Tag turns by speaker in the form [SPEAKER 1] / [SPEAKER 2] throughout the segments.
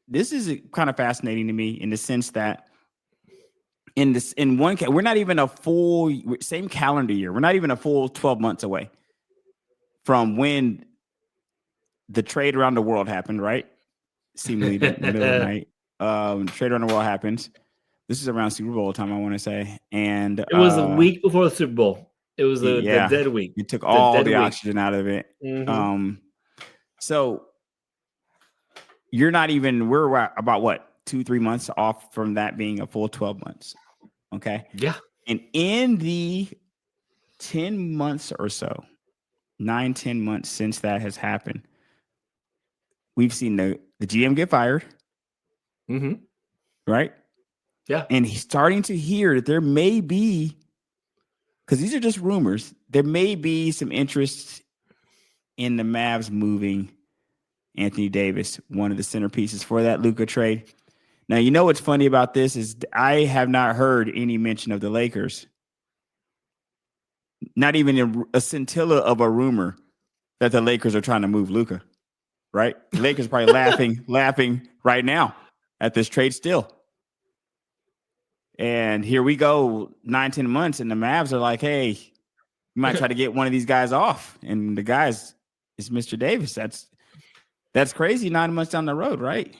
[SPEAKER 1] this is kind of fascinating to me in the sense that we're not even a full same calendar year. We're not even a full 12 months away from when the trade around the world happened, right? Seemingly the middle of the night. Trade around the world happens. This is around Super Bowl time, I want to say. And
[SPEAKER 2] it was a week before the Super Bowl. It was the dead week.
[SPEAKER 1] It took all the oxygen out of it.
[SPEAKER 2] Mm-hmm.
[SPEAKER 1] So we're about what, 2-3 months off from that being a full 12 months. Okay.
[SPEAKER 2] Yeah.
[SPEAKER 1] And in the 10 months or so, 9-10 months since that has happened, we've seen the GM get fired.
[SPEAKER 2] Mm-hmm.
[SPEAKER 1] Right?
[SPEAKER 2] Yeah.
[SPEAKER 1] And he's starting to hear that there may be, because these are just rumors, there may be some interest in the Mavs moving Anthony Davis, one of the centerpieces for that Luka trade. Now, you know what's funny about this is I have not heard any mention of the Lakers. Not even a scintilla of a rumor that the Lakers are trying to move Luka, right? The Lakers are probably laughing right now at this trade still. And here we go, 9-10 months, and the Mavs are like, hey, you might try to get one of these guys off. And the guys is Mr. Davis. That's crazy 9 months down the road, right?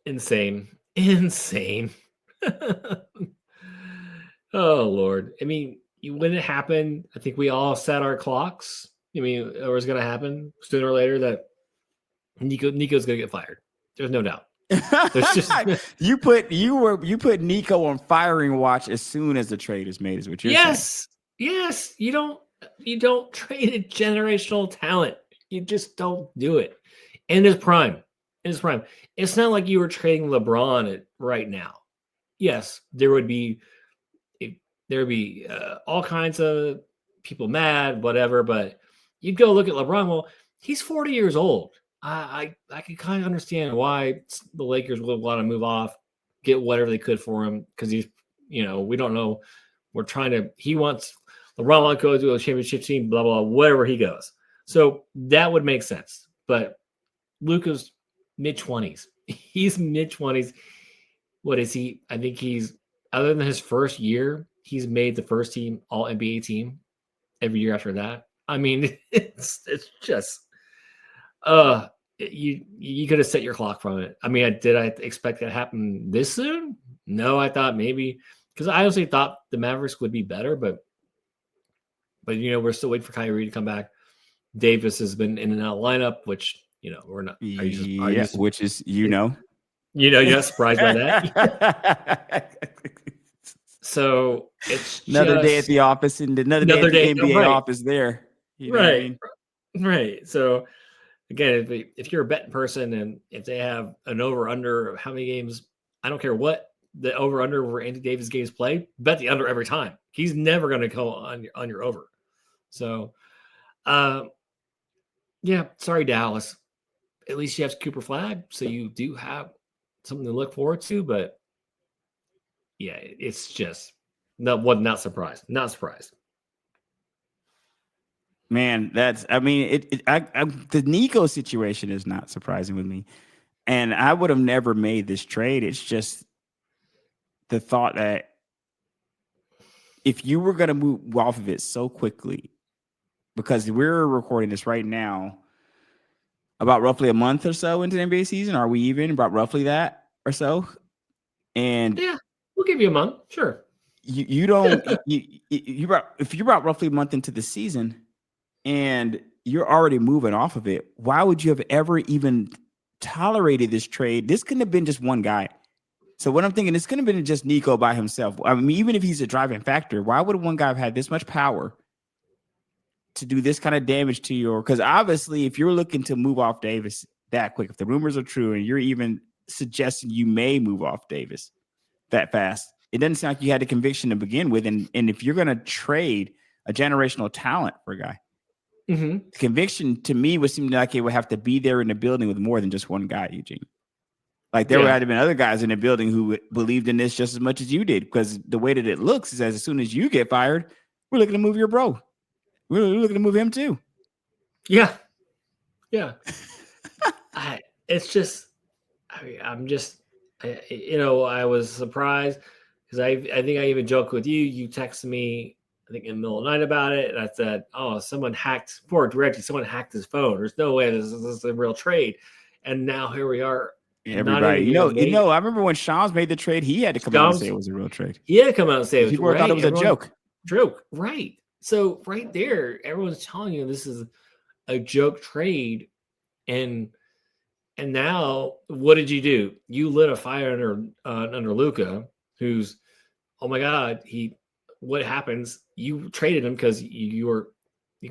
[SPEAKER 2] Insane. Oh, Lord. I mean, when it happened, I think we all set our clocks. I mean, it was going to happen sooner or later that Nico's going to get fired. There's no doubt.
[SPEAKER 1] You put Nico on firing watch as soon as the trade is made, is what you're saying.
[SPEAKER 2] Yes. You don't trade a generational talent. You just don't do it. In his prime. It's not like you were trading LeBron right now. Yes, there would be all kinds of people mad, whatever, but you'd go look at LeBron. Well, he's 40 years old. I can kind of understand why the Lakers would want to move off, get whatever they could for him, because he's, we don't know. He wants LeBron wants to go to a championship team, blah, blah, blah, wherever he goes. So that would make sense. But Luka's mid-20s. He's mid-20s. What is he? I think he's, other than his first year, he's made the first team All-NBA team every year after that. I mean, it's just, you could have set your clock from it. I mean, did I expect it to happen this soon? No, I thought maybe, because I honestly thought the Mavericks would be better, but we're still waiting for Kyrie to come back. Davis has been in and out lineup, which we're not.
[SPEAKER 1] Which is you're
[SPEAKER 2] not surprised by that. So it's
[SPEAKER 1] another day at the office and another day at the NBA office there.
[SPEAKER 2] You know what I mean? Right. So again, if you're a betting person and if they have an over-under of how many games, I don't care what the over-under where Anthony Davis games play, bet the under every time. He's never going to go on your over. So, sorry, Dallas. At least you have Cooper Flag, so you do have something to look forward to. But yeah, it's just not surprised. Not surprised.
[SPEAKER 1] Man, the Nico situation is not surprising with me. And I would have never made this trade. It's just the thought that if you were going to move off of it so quickly, because we're recording this right now about roughly a month or so into the NBA season. Are we even about roughly that or so? And
[SPEAKER 2] yeah, we'll give you a month. Sure.
[SPEAKER 1] You don't, if you're about roughly a month into the season and you're already moving off of it, why would you have ever even tolerated this trade? This couldn't have been just one guy. So what I'm thinking, this couldn't have been just Nico by himself. I mean, even if he's a driving factor, why would one guy have had this much power to do this kind of damage to because obviously if you're looking to move off Davis that quick, if the rumors are true and you're even suggesting you may move off Davis that fast, it doesn't sound like you had the conviction to begin with. And if you're going to trade a generational talent for a guy, the conviction to me would seem like it would have to be there in the building with more than just one guy, Eugene. Like there would have been other guys in the building who believed in this just as much as you did, because the way that it looks is as soon as you get fired, we're looking to move your bro. We're looking to move him too.
[SPEAKER 2] Yeah. It's just, I'm just, I was surprised because I think I even joked with you. You texted me, I think in the middle of the night about it, and I said, "Oh, someone hacked someone hacked his phone. There's no way this is a real trade." And now here we are, not
[SPEAKER 1] Everybody,
[SPEAKER 2] even made.
[SPEAKER 1] I remember when Shams made the trade, he had to come out and say
[SPEAKER 2] Shams,
[SPEAKER 1] it was a real trade.
[SPEAKER 2] he had to come out and say it was
[SPEAKER 1] People thought
[SPEAKER 2] right.
[SPEAKER 1] it was a
[SPEAKER 2] Everyone
[SPEAKER 1] joke.
[SPEAKER 2] joke, right? So right there, everyone's telling you this is a joke trade, and now what did you do? You lit a fire under Luca, who's, oh my God, what happens? You traded him because you were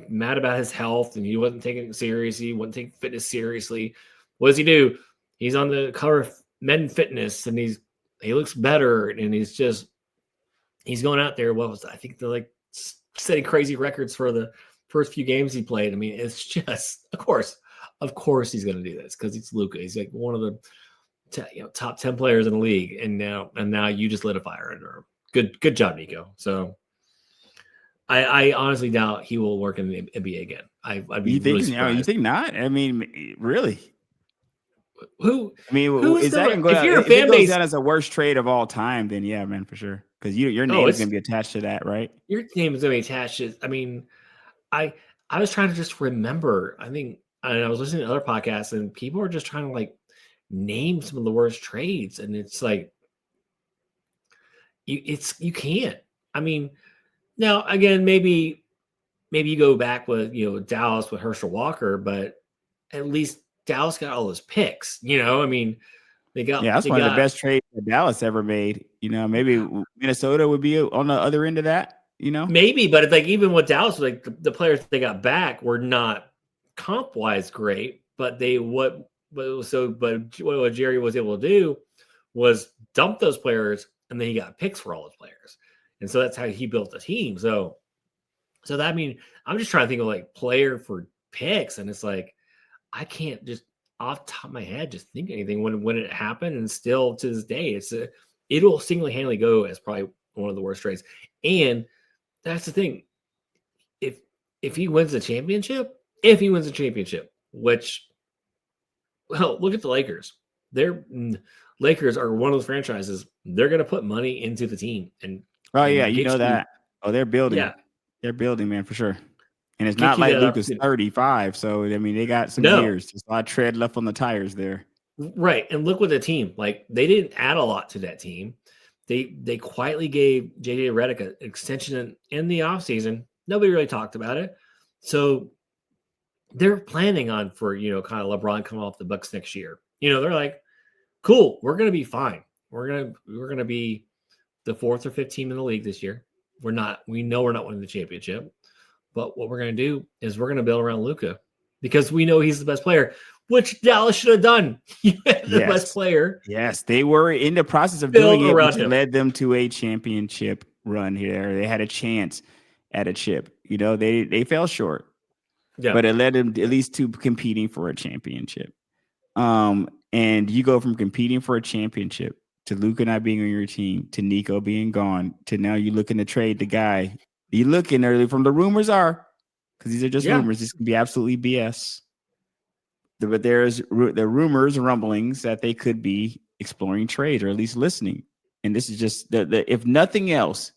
[SPEAKER 2] mad about his health and he wasn't taking it seriously, wasn't taking fitness seriously. What does he do? He's on the cover of Men Fitness and he looks better and he's going out there. What was that? I think they're like setting crazy records for the first few games he played. I mean, it's just, of course he's going to do this because he's Luca. He's like one of the top 10 players in the league, and now you just lit a fire under him. Good job, Nico. So I honestly doubt he will work in the NBA again. I'd be really surprised.
[SPEAKER 1] You think not? I mean, really?
[SPEAKER 2] Who
[SPEAKER 1] is that going to go
[SPEAKER 2] if
[SPEAKER 1] down?
[SPEAKER 2] you're a
[SPEAKER 1] If
[SPEAKER 2] fan
[SPEAKER 1] it goes
[SPEAKER 2] base
[SPEAKER 1] down as the worst trade of all time, then yeah, man, for sure. Because your name is going to be attached to that, right?
[SPEAKER 2] Your name is going to be attached to. I mean, I was trying to just remember. I was listening to other podcasts, and people are just trying to like name some of the worst trades, and it's like you can't. I mean, now again, maybe you go back with Dallas with Herschel Walker, but at least Dallas got all those picks. I mean,
[SPEAKER 1] that's one of the best trades that Dallas ever made. Maybe Minnesota would be on the other end of that.
[SPEAKER 2] Maybe, but it's like even with Dallas, like the players they got back were not comp wise great, but what Jerry was able to do was dump those players, and then he got picks for all those players, and so that's how he built the team. So that, I mean, I'm just trying to think of like player for picks, and it's like I can't just off the top of my head just think anything when it happened, and still to this day, it'll single-handedly go as probably one of the worst trades. And that's the thing. If he wins the championship, which, well, look at the Lakers. Lakers are one of those franchises. They're going to put money into the team, and
[SPEAKER 1] that. Oh, they're building.
[SPEAKER 2] Yeah,
[SPEAKER 1] they're building, man, for sure. And it's not like Luka's 35, so I mean they got some years. There's a lot of tread left on the tires there.
[SPEAKER 2] Right, and look what the team, like, they didn't add a lot to that team. They quietly gave JJ Redick an extension in the offseason. Nobody really talked about it. So they're planning on for kind of LeBron coming off the Bucks next year. They're like, cool, we're gonna be fine. We're gonna be the 4th or 5th team in the league this year. We know we're not winning the championship. But what we're going to do is we're going to build around Luka because we know he's the best player, which Dallas should have done. The best player.
[SPEAKER 1] Yes, they were in the process of doing it, which led them to a championship run here. They had a chance at a chip. They fell short, but it led them at least to competing for a championship. And you go from competing for a championship to Luka not being on your team, to Nico being gone, to now you're looking to trade the guy. You looking early from the rumors are, because these are just rumors. This can be absolutely BS. But there's the rumors, rumblings that they could be exploring trade or at least listening. And this is just if nothing else,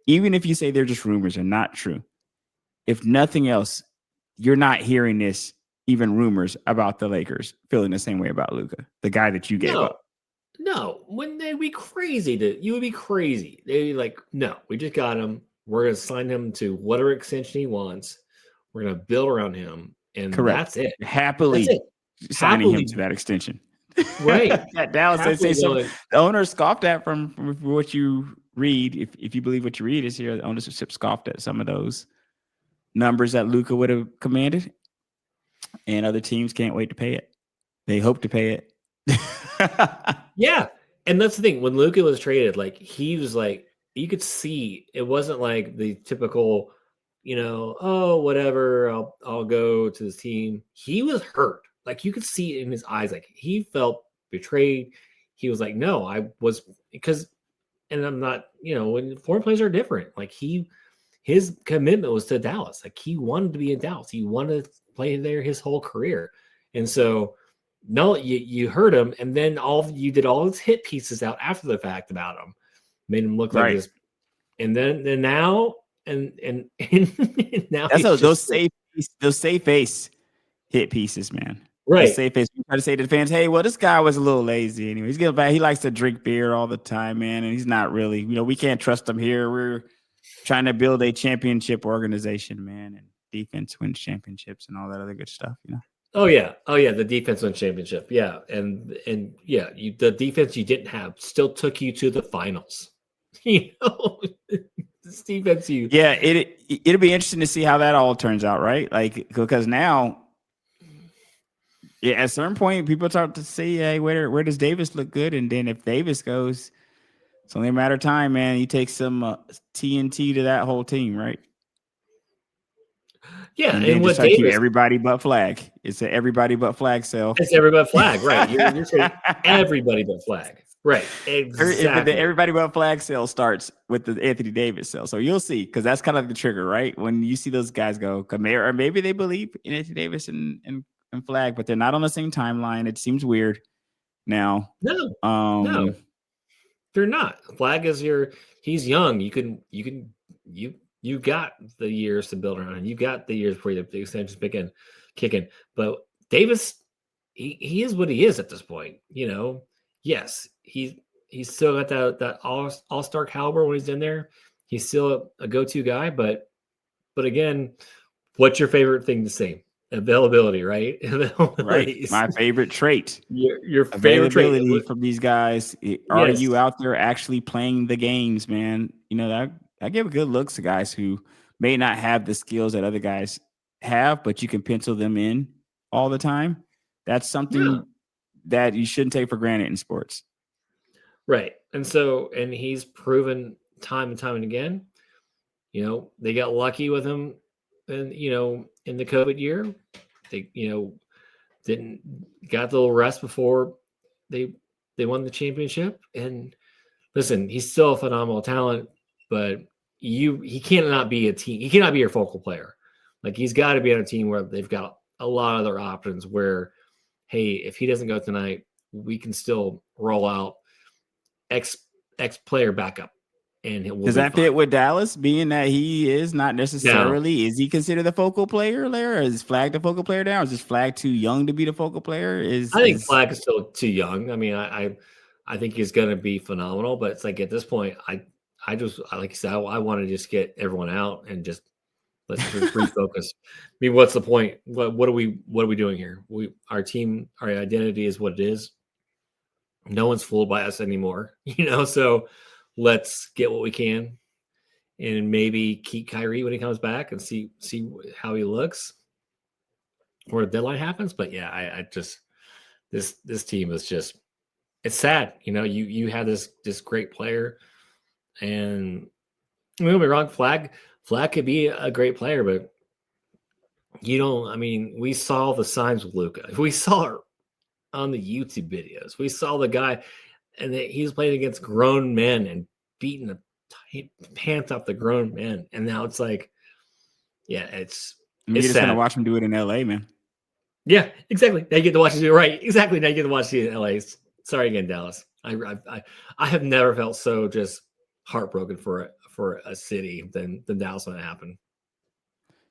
[SPEAKER 1] even if you say they're just rumors and not true, if nothing else, you're not hearing this, even rumors about the Lakers feeling the same way about Luka, the guy that you gave up.
[SPEAKER 2] No, when they'd be crazy you would be crazy. They'd be like, no, we just got him. We're going to sign him to whatever extension he wants. We're going to build around him. And that's it.
[SPEAKER 1] Happily signing him to that extension.
[SPEAKER 2] Right.
[SPEAKER 1] At Dallas, they say so. The owner scoffed at from what you read. If you believe what you read is here, the ownership scoffed at some of those numbers that Luka would have commanded. And other teams can't wait to pay it. They hope to pay it.
[SPEAKER 2] Yeah. And that's the thing. When Luka was traded, like, he was like, you could see it wasn't like the typical, oh, whatever, I'll go to this team. He was hurt. Like, you could see it in his eyes. Like, he felt betrayed. He was like, no, I was, because, and I'm not, when foreign players are different. Like, his commitment was to Dallas. Like, he wanted to be in Dallas. He wanted to play there his whole career. And so No, you hurt him, and then you did all his hit pieces out after the fact about him, made him look like
[SPEAKER 1] Right.
[SPEAKER 2] this, and then now and now
[SPEAKER 1] That's
[SPEAKER 2] he's
[SPEAKER 1] those
[SPEAKER 2] just
[SPEAKER 1] safe face hit pieces, man. The
[SPEAKER 2] right.
[SPEAKER 1] safe face. You try to say to the fans, "Hey, well, this guy was a little lazy anyway. He's getting back. He likes to drink beer all the time, man, and he's not really. We can't trust him here. We're trying to build a championship organization, man, and defense wins championships and all that other good stuff.
[SPEAKER 2] Oh yeah, the defense won championship. Yeah, and yeah, the defense you didn't have still took you to the finals. This defense you
[SPEAKER 1] Yeah, it'll be interesting to see how that all turns out, right? Like because now. Yeah, at a certain point, people start to see, hey, where does Davis look good? And then if Davis goes, it's only a matter of time, man. You take some TNT to that whole team, right?
[SPEAKER 2] Yeah,
[SPEAKER 1] and then
[SPEAKER 2] and
[SPEAKER 1] just
[SPEAKER 2] what
[SPEAKER 1] try to keep
[SPEAKER 2] Davis
[SPEAKER 1] everybody but Flag. It's an everybody but Flag sell.
[SPEAKER 2] it's everybody but Flag, right? You're saying everybody but Flag, right? Exactly.
[SPEAKER 1] The everybody but Flag sale starts with the Anthony Davis sale, so you'll see because that's kind of the trigger, right? When you see those guys go, or maybe they believe in Anthony Davis and Flag, but they're not on the same timeline. It seems weird now.
[SPEAKER 2] No, they're not. Flag is he's young. You got the years to build around. You got the years before the extensions begin kicking. But Davis, he is what he is at this point. Yes, he's still got that all-star caliber when he's in there. He's still a go-to guy, but again, what's your favorite thing to say? Availability, right?
[SPEAKER 1] Right. My favorite trait.
[SPEAKER 2] Your favorite
[SPEAKER 1] availability
[SPEAKER 2] trait
[SPEAKER 1] from these guys. Are you out there actually playing the games, man? That I give good looks to guys who may not have the skills that other guys have, but you can pencil them in all the time. That's something that you shouldn't take for granted in sports.
[SPEAKER 2] Right. And he's proven time and time and again, they got lucky with him and, in the COVID year, they, didn't got the little rest before they won the championship. And listen, he's still a phenomenal talent, but he cannot be a team. He cannot be your focal player. Like he's got to be on a team where they've got a lot of other options where, hey, if he doesn't go tonight, we can still roll out X player backup. And
[SPEAKER 1] does that fit with Dallas, being that he is not necessarily?
[SPEAKER 2] No.
[SPEAKER 1] Is he considered the focal player there? Or is Flag the focal player now? Or is this Flag too young to be the focal player?
[SPEAKER 2] I think Flag is still too young. I mean, I think he's going to be phenomenal, but it's like at this point, I just like you said, I want to just get everyone out and just let's refocus. I mean, what's the point? What are we doing here? Our team, our identity is what it is. No one's fooled by us anymore, so let's get what we can and maybe keep Kyrie when he comes back and see how he looks or the deadline happens. But yeah, I just this team is just, it's sad. You had this great player, and don't be wrong, Flag could be a great player, but we saw the signs with Luka. We saw on the YouTube videos. We saw the guy, and he's playing against grown men and beating the pants off the grown men. And now it's like, yeah, you're
[SPEAKER 1] just gonna watch him do it in LA, man.
[SPEAKER 2] Yeah, exactly. Now you get to watch it do it right. Exactly. Now you get to watch it in LA. Sorry again, Dallas. I have never felt so just heartbroken for a city than Dallas when it happened.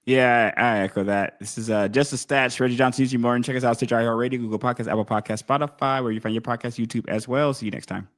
[SPEAKER 1] Yeah, I echo that. This is Just the Stats. Reggie Johnson, UG Morning. Check us out, Stitcher, iHeartRadio, Google Podcasts, Apple Podcasts, Spotify, where you find your podcast, YouTube as well. See you next time.